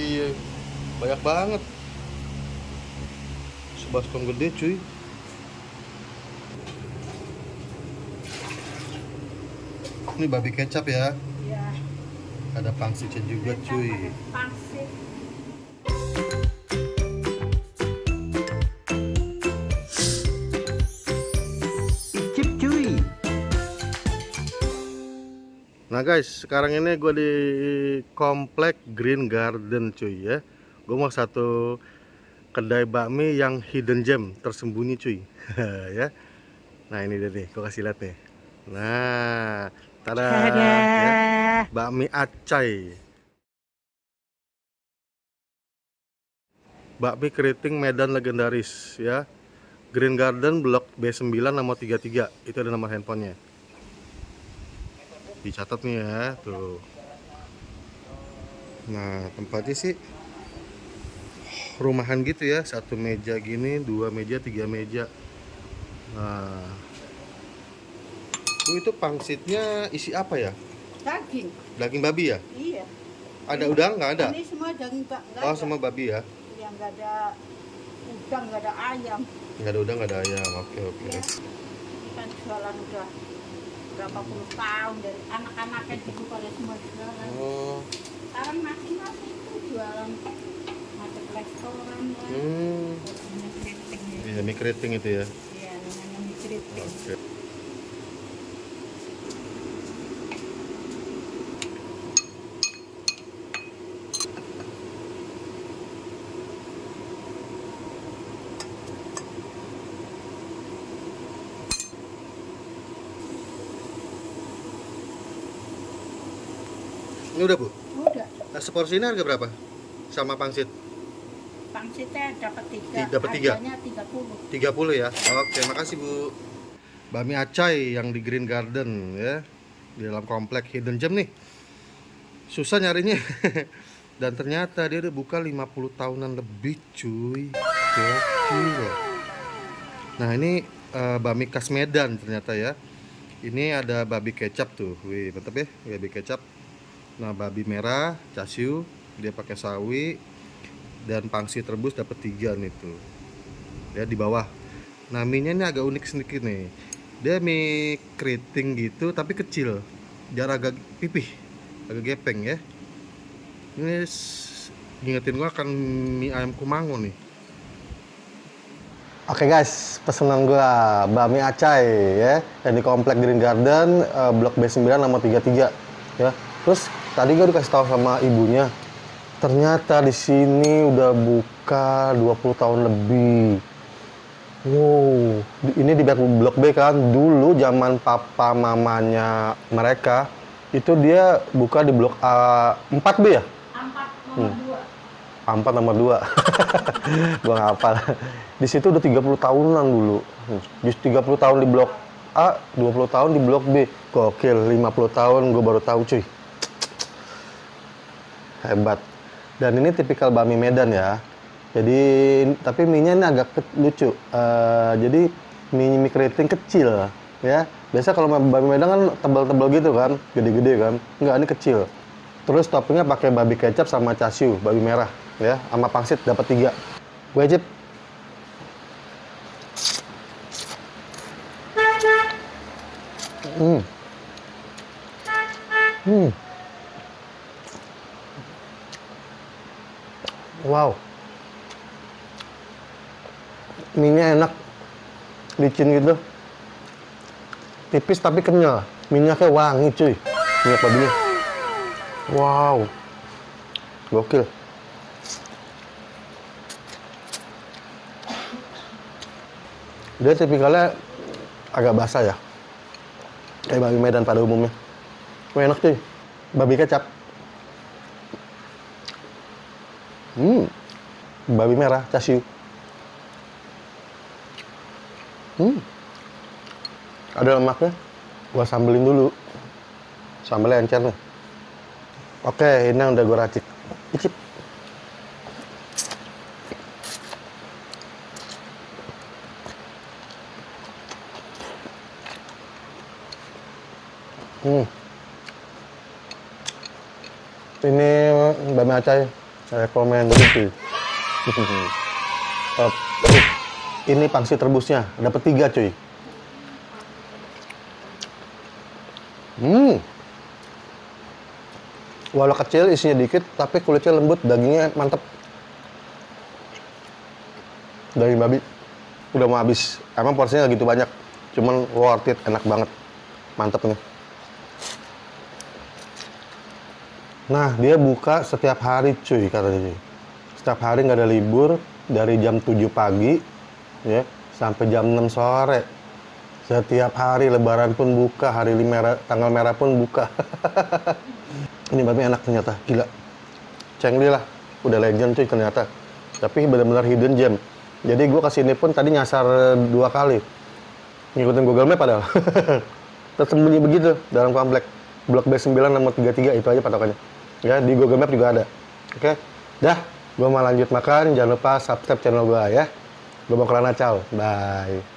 Iya, banyak banget. Sebaskom gede cuy. Ini babi kecap ya. Iya. Ada pangsitnya juga cuy. Pangsit. Icip cuy. Nah guys, sekarang ini gue di komplek Green Garden cuy ya. Gue mau satu kedai bakmi yang hidden gem, tersembunyi cuy. Ya. Nah ini dia nih, gue kasih lihat nih. Nah, tada ya. Bakmi Acai. Bakmi keriting Medan legendaris ya. Green Garden Blok B9 nomor 33. Itu ada nomor handphonenya. Dicatat nih ya, tuh. Nah, tempatnya sih rumahan gitu ya, satu meja gini, dua meja, tiga meja. Nah, itu pangsitnya isi apa ya? Daging. Daging babi ya? Iya. Ada udang nggak ada? Ini semua daging nggak Oh, ada. sama babi ya? Yang nggak ada udang, nggak ada ayam. Nggak ada udang, nggak ada ayam. Oke, oke. Ya. Ini kan jualan udah berapa puluh tahun, dari anak-anaknya juga pada semua jualan. Oh. Sekarang masing-masing itu jualan macam restoran lah. Iya, mie keriting itu ya. Iya, namanya mie keriting. Oke. Ini udah bu? Udah. Nah, seporsi ini harga berapa? Sama pangsit? Pangsitnya dapat 3. Dapat 3? Harganya 30. 30 ya? Oke, makasih bu. Bakmi Acai yang di Green Garden ya, di dalam komplek hidden gem nih. Susah nyarinya. Dan ternyata dia udah buka 50 tahunan lebih cuy. Gokil. Nah ini bakmi khas Medan ternyata ya. Ini ada babi kecap tuh. Wih, mantep ya, babi kecap. Nah, babi merah, casiu, dia pakai sawi, dan pangsit rebus dapat 3 nih tuh. Ya di bawah. Nah, mie-nya ini agak unik sedikit nih. Dia mie keriting gitu tapi kecil. Biar agak pipih, agak gepeng ya. Ini ngingetin gua akan mie ayam kumango nih. Oke guys, pesanan gua bakmi Acai ya, yang di komplek Green Garden Blok B9 nomor 33 ya. Terus tadi gue dikasih tahu sama ibunya, ternyata di sini udah buka 20 tahun lebih. Wow, ini di Blok B kan. Dulu zaman papa mamanya mereka itu dia buka di Blok A4B ya? A4 nomor 2. A4 nomor 2. Gua nggak hafal. Di situ udah 30 tahunan dulu. 30 tahun di Blok A, 20 tahun di Blok B. Gokil, 50 tahun gue baru tahu cuy. Hebat. Dan ini tipikal bakmi Medan ya. Jadi tapi mie-nya ini agak lucu. Jadi mie keriting kecil ya. Biasa kalau bakmi Medan kan tebal-tebal gitu kan, gede-gede kan. Enggak, ini kecil. Terus toppingnya pakai babi kecap sama casiu, babi merah ya, sama pangsit dapat 3. Wajib. Wow, mie-nya enak, licin gitu, tipis tapi kenyal, minyaknya wangi cuy, minyak babinya. Wow, gokil. Dia tipikalnya agak basah ya, kayak babi Medan pada umumnya. Enak cuy, babi kecap. Babi merah, casiu. Ada lemaknya. Gua sambelin dulu. Sambelnya encer nih. Oke, ini yang udah gua racik. Icip. Ini bakmi Acai. Recommended cuy. Top. Ini pangsit rebusnya, dapat 3 cuy. Walau kecil, isinya dikit, tapi kulitnya lembut, dagingnya mantep. Daging babi. Udah mau habis. Emang porsinya gak gitu banyak. Cuman worth it, enak banget. Mantep nih. Nah, dia buka setiap hari cuy, katanya cuy. Setiap hari nggak ada libur, dari jam 7 pagi, ya, sampai jam 6 sore. Setiap hari, lebaran pun buka, hari merah, tanggal merah pun buka. Ini babi enak ternyata, gila. Cengli lah, udah legend cuy ternyata. Tapi benar-benar hidden gem. Jadi gue kesini pun tadi nyasar 2 kali. Ngikutin Google Map padahal. Tersembunyi begitu dalam komplek. Blok B9 nomor 33, itu aja patokannya. Ya, di Google Map juga ada. Oke, dah. Gue mau lanjut makan, jangan lupa subscribe channel gue ya. Gue mau kelana, ciao. Bye.